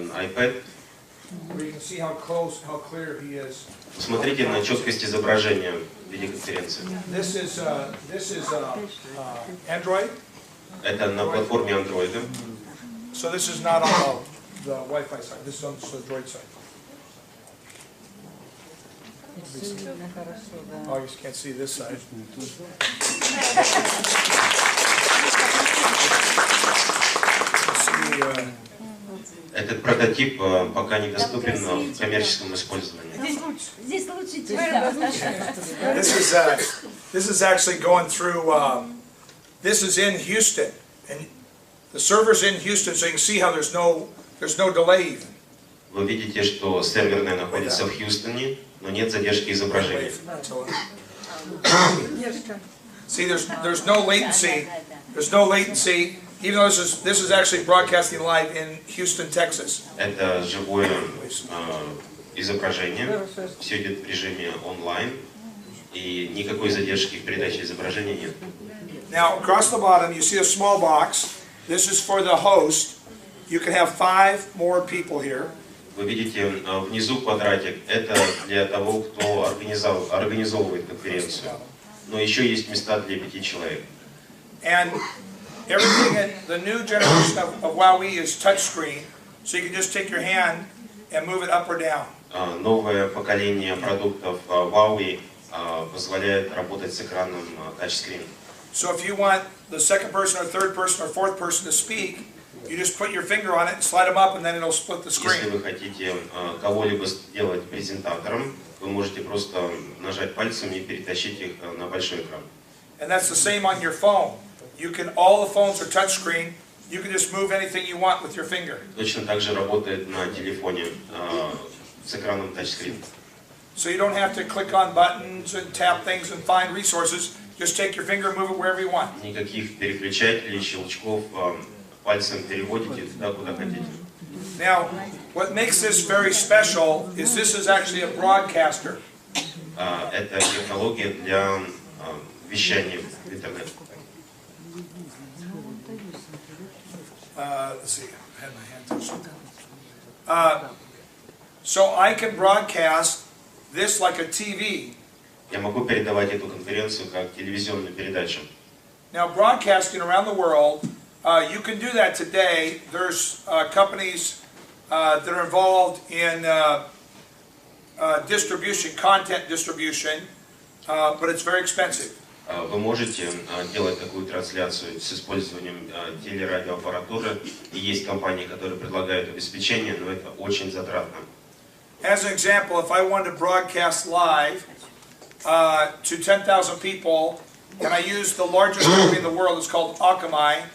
iPad. Посмотрите на четкость изображения в видео-конференции. Это на платформе андроида. So this is not on the Wi-Fi side. This is on the Android side. Oh, you can't see this side. Этот прототип пока недоступен в коммерческом использовании. Здесь лучше This is actually going through. This is in Houston, and the server's in Houston, so you can see how there's no delay even. Вы видите, что серверная находится в Хьюстоне, но нет задержки изображения. See, there's no latency. There's no latency, even though this is actually broadcasting live in Houston, Texas. Это живое изображение, все идет в режиме онлайн, и никакой задержки в передаче изображения нет. Now, across the bottom, you see a small box. This is for the host. You can have 5 more people here. Вы видите внизу квадратик. Это для того, кто организовывает конференцию. Но еще есть места для 5 человек. And everything in the new generation of WowWe is touchscreen, so you can just take your hand and move it up or down. Новое поколение продуктов WowWe позволяет работать с экраном тачскрин. So if you want the second person or third person or fourth person to speak, you just put your finger on it and slide them up, and then it'll split the screen. Если вы хотите кого-либо сделать презентатором, вы можете просто нажать пальцем и перетащить их на большой экран. And that's the same on your phone. You can, all the phones are touchscreen. You can just move anything you want with your finger. Точно так же работает на телефоне с экраном тачскрин. So you don't have to click on buttons and tap things and find resources. Just take your finger and move it wherever you want. Никаких переключателей, щелчков, пальцем переводите туда, куда хотите. Now, what makes this very special is this is actually a broadcaster. Это технология для вещания в интернет. Let's see, I had my hand touched. So I can broadcast this like a TV. Я могу передавать эту конференцию как телевизионную передачу. Now, broadcasting around the world, you can do that today. There's companies that are involved in distribution, content distribution, but it's very expensive. Вы можете делать такую трансляцию с использованием телерадиоаппаратуры, и есть компании, которые предлагают обеспечение, но это очень затратно. As an example, if I wanted to broadcast live to 10,000 people, and I use the largest company in the world, it's called Akamai,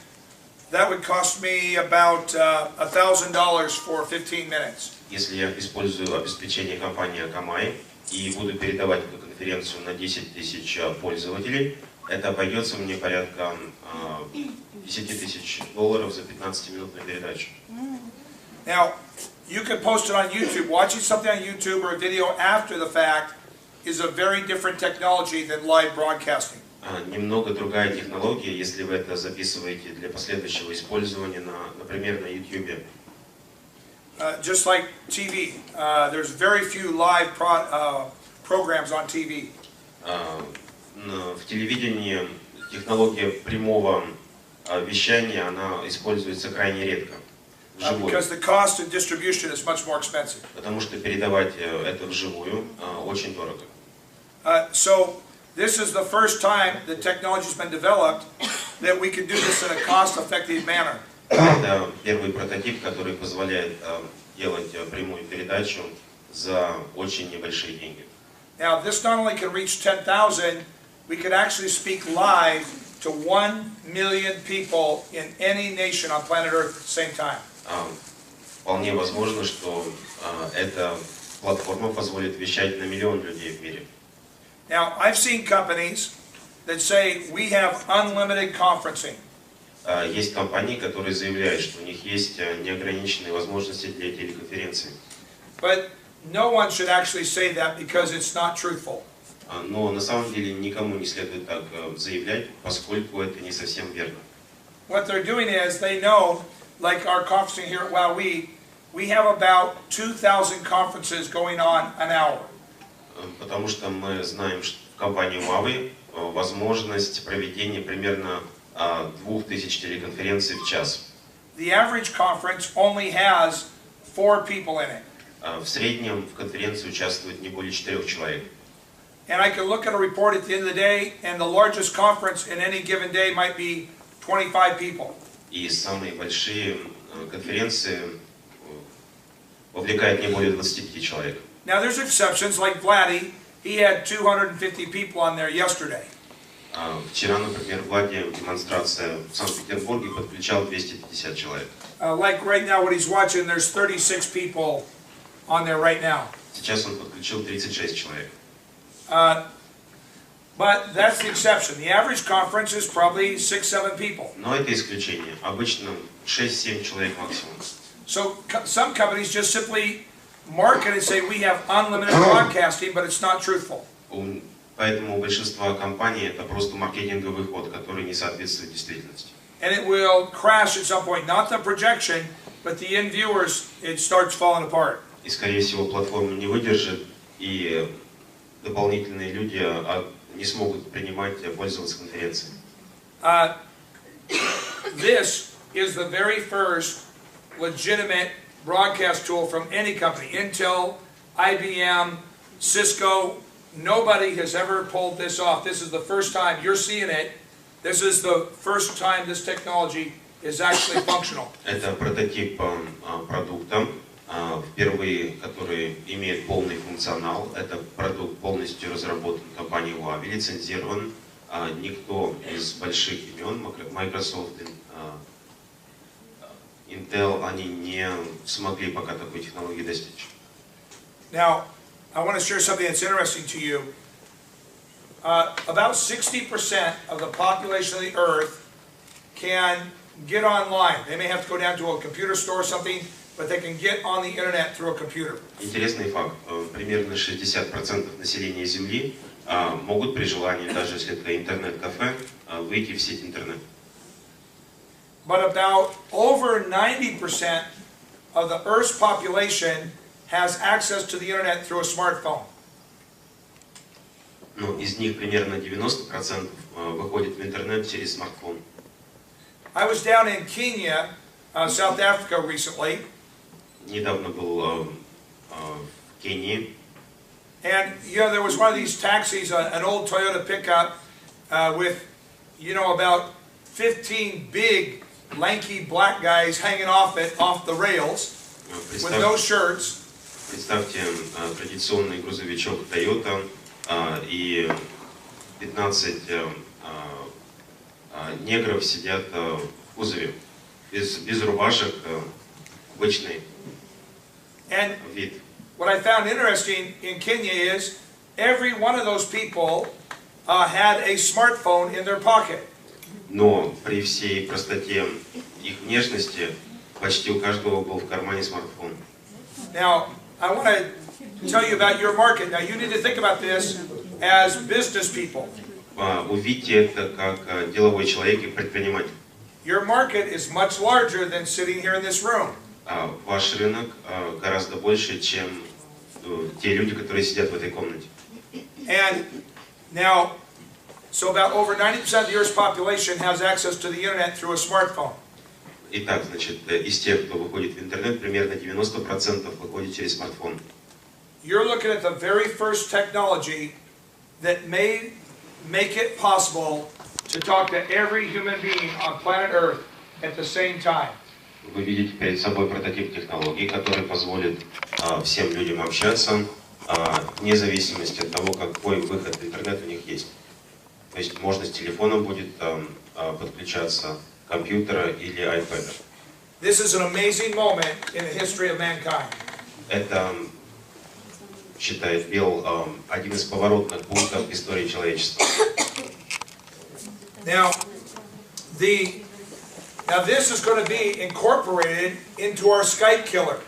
that would cost me about $1,000 for 15 minutes. Если я использую обеспечение компании Akamai и буду передавать эту конференцию на 10 тысяч пользователей, это обойдется мне порядка $10 тысяч за 15-минутную передачу. Now, you can post it on YouTube. Watching something on YouTube or a video after the fact is a very different technology than live broadcasting. Немного другая технология, если вы это записываете для последующего использования, например, на YouTube. Just like TV, there's very few live programs on TV. В телевидении технология прямого вещания, она используется крайне редко. Because the cost of distribution is much more expensive. Потому что передавать это вживую очень дорого. So this is the first time the technology has been developed that we can do this in a cost-effective manner. Это первый прототип, который позволяет делать прямую передачу за очень небольшие деньги. Now, this not only can reach 10,000, we could actually speak live to 1 million people in any nation on planet Earth at the same time. Вполне возможно, что эта платформа позволит вещать на миллион людей в мире. Now, I've seen companies that say we have unlimited conferencing. Есть компании, которые заявляют, что у них есть неограниченные возможности для телеконференций. But no one should actually say that because it's not truthful. Но на самом деле никому не следует так заявлять, поскольку это не совсем верно. What they're doing is they know, like our conferencing here at WowWe, we have about 2,000 conferences going on an hour. Потому что мы знаем, что в компании WowWe возможность проведения примерно 2000 телеконференций в час. The average conference only has 4 people in it. В среднем в конференции участвует не более 4 человек. And I can look at a report at the end of the day, and the largest conference in any given day might be 25 people. И самые большие конференции вовлекают не более 25 человек. Now there's exceptions, like Vladdy. He had 250 people on there yesterday. Вчера, например, Влади демонстрация в Санкт-Петербурге подключал 250 человек. Like right now, what he's watching, there's 36 people on there right now. Сейчас он подключил 36 человек. But that's the exception. The average conference is probably 6-7 people. Но это исключение. Обычно 6-7 человек максимум. So some companies just simply market and say we have unlimited broadcasting, but it's not truthful. Поэтому у большинства компаний это просто маркетинговый ход, который не соответствует действительности. And it will crash at some point. Not the projection, but the end viewers, it starts falling apart. И, скорее всего, платформа не выдержит, и дополнительные люди не смогут принимать, пользоваться конференцией. This is the very first legitimate broadcast tool from any company. Intel, IBM, Cisco, nobody has ever pulled this off. This is the first time you're seeing it. This is the first time this technology is actually functional. Это прототип продукта, впервые, который имеет полный функционал. Это продукт полностью разработан компанией WowWe, лицензирован. Никто из больших имен, Microsoft, Intel, они не смогли пока такой технологии достичь. Now, I want to share something that's interesting to you. About 60% of the population of the Earth can get online. They may have to go down to a computer store or something, but they can get on the internet through a computer. Интересный факт. Примерно 60% населения Земли могут при желании, даже если это интернет-кафе, выйти в сеть интернет. But about over 90% of the Earth's population has access to the internet through a smartphone. Ну, из них примерно 90% выходит в интернет через смартфон. I was down in Kenya, South Africa recently. Недавно был в Кении. And, you know, there was one of these taxis, an old Toyota pickup with, you know, about 15 big, lanky black guys hanging off it, off the rails, with no shirts. Представьте традиционный грузовичок Toyota и 15 негров сидят в кузове, без рубашек, обычный вид. What I found interesting in Kenya is every one of those people had a smartphone in their pocket. Но при всей простоте их внешности почти у каждого был в кармане смартфон. Now, I want to tell you about your market. Now, you need to think about this as business people. Увидьте это как деловой человек и предприниматель. Your market is much larger than sitting here in this room. Ваш рынок гораздо больше, чем те люди, которые сидят в этой комнате. And now, so about over 90% of the Earth's population has access to the internet through a smartphone. Итак, значит, из тех, кто выходит в интернет, примерно 90% выходит через смартфон. You're looking at the very first technology that may make it possible to talk to every human being on planet Earth at the same time. Вы видите перед собой прототип технологии, который позволит всем людям общаться, вне зависимости от того, какой выход в интернет у них есть. То есть можно с телефона будет подключаться, компьютера или iPad. This is an amazing moment in the history of mankind. Это, считает Билл, один из поворотных пунктов в истории человечества. Now this is going to be incorporated into our Skype killer.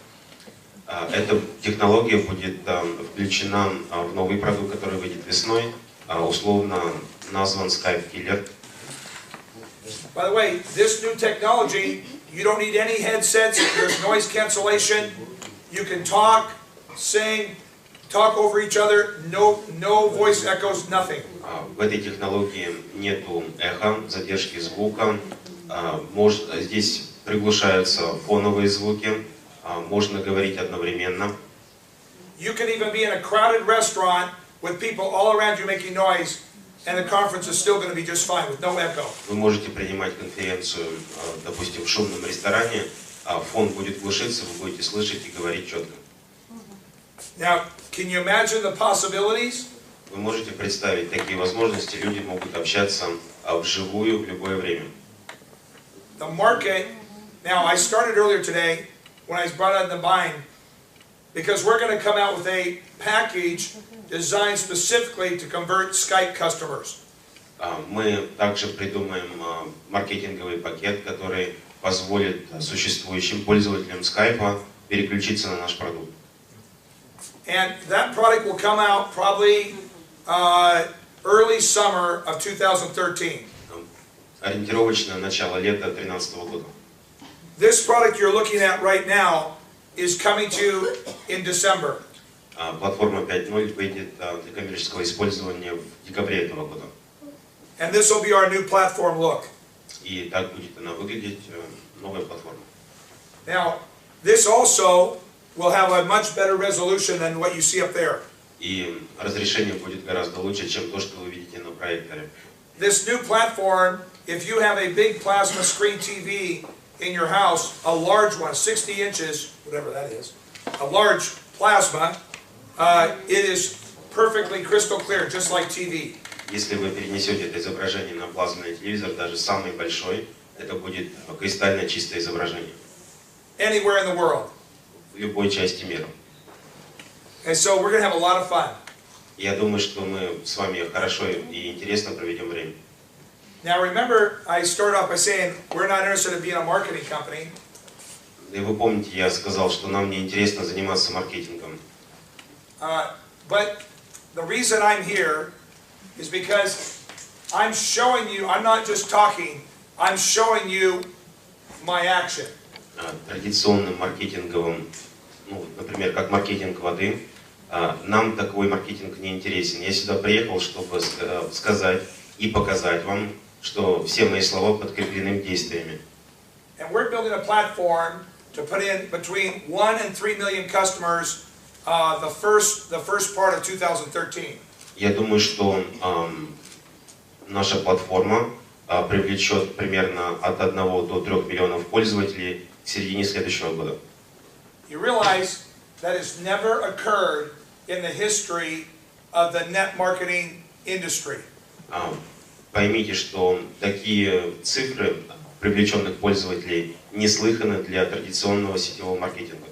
Эта технология будет включена в новый продукт, который выйдет весной, условно назван Skype Killer. By the way, this new technology You don't need any headsets. There's noise cancellation. You can talk, sing, talk over each other. No voice echoes, nothing. В этой технологии нету эха, задержки звука. Здесь приглушаются фоновые звуки. Можно говорить одновременно. You can even be in a crowded restaurant with people all around you making noise, and the conference is still going to be just fine with no echo. Вы можете принимать конференцию, допустим, в шумном ресторане, а фон будет глушиться, вы будете слышать и говорить четко. Now, can you imagine the possibilities? Вы можете представить такие возможности, люди могут общаться вживую в любое время. The market, now I started earlier today when I was brought out in the mind, because we're going to come out with a package designed specifically to convert Skype customers. Мы также придумаем маркетинговый пакет, который позволит существующим пользователям Skype переключиться на наш продукт. And that product will come out probably early summer of 2013. Ориентировочно начало лета 2013 года. This product you're looking at right now is coming to you in December. Платформа 5.0 выйдет для коммерческого использования в декабре этого года. And this will be our new platform look. И так будет она выглядеть, новая платформа. Now, this also will have a much better resolution than what you see up there. И разрешение будет гораздо лучше, чем то, что вы видите на проекторе. This new platform, if you have a big plasma screen TV in your house, a large one, 60 inches, whatever that is, a large plasma, it is perfectly crystal clear, just like TV. Если вы перенесете это изображение на плазменный телевизор, даже самый большой, это будет кристально чистое изображение. Anywhere in the world. В любой части мира. And so we're going to have a lot of fun. Я думаю, что мы с вами хорошо и интересно проведем время. Now remember, I started off by saying we're not interested in being a marketing company. И вы помните, я сказал, что нам не интересно заниматься маркетингом. But the reason I'm here is because I'm showing you, I'm not just talking, I'm showing you my action. Традиционным маркетинговым, например, как маркетинг воды, нам такой маркетинг не интересен. Я сюда приехал, чтобы сказать и показать вам, что все мои слова подкреплены действиями. And we're building a platform to put in between 1 and 3 million customers the first part of 2013. Я думаю, что наша платформа привлечет примерно от 1 до 3 миллионов пользователей к середине следующего года. You realize that has never occurred in the history of the net marketing industry. Поймите, что такие цифры привлеченных пользователей не слыханы для традиционного сетевого маркетинга.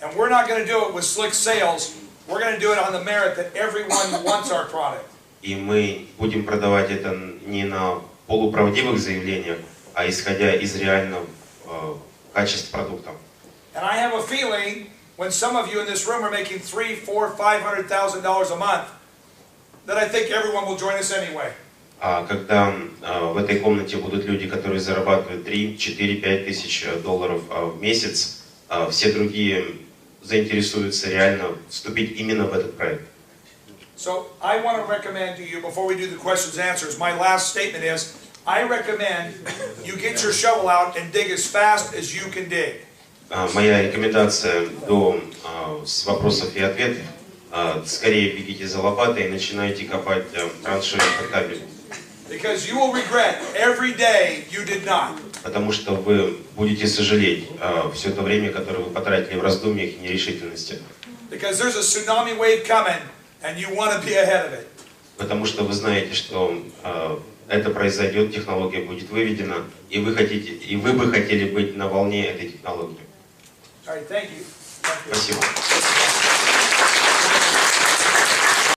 And we're not going to do it with slick sales. We're going to do it on the merit that everyone wants our product. И мы будем продавать это не на полуправдивых заявлениях, а исходя из реального качества продукта. And I have a feeling when some of you in this room are making $300,000, $400,000, $500,000 a month, that I think everyone will join us anyway. А когда в этой комнате будут люди, которые зарабатывают 3, 4, 5 тысяч долларов в месяц, все другие заинтересуются реально вступить именно в этот проект. So I want to recommend to you, before we do the questions and answers, my last statement is, I recommend you get your shovel out and dig as fast as you can dig. Моя рекомендация до вопросов и ответов: скорее бегите за лопатой и начинайте копать траншеи под кабель. Because you will regret every day you did not. Потому что вы будете сожалеть все то время, которое вы потратили в раздумьях и нерешительности. Because there's a tsunami wave coming, and you want to be ahead of it. Потому что вы знаете, что это произойдет, технология будет выведена, и вы бы хотели быть на волне этой технологии. All right, thank you. Спасибо.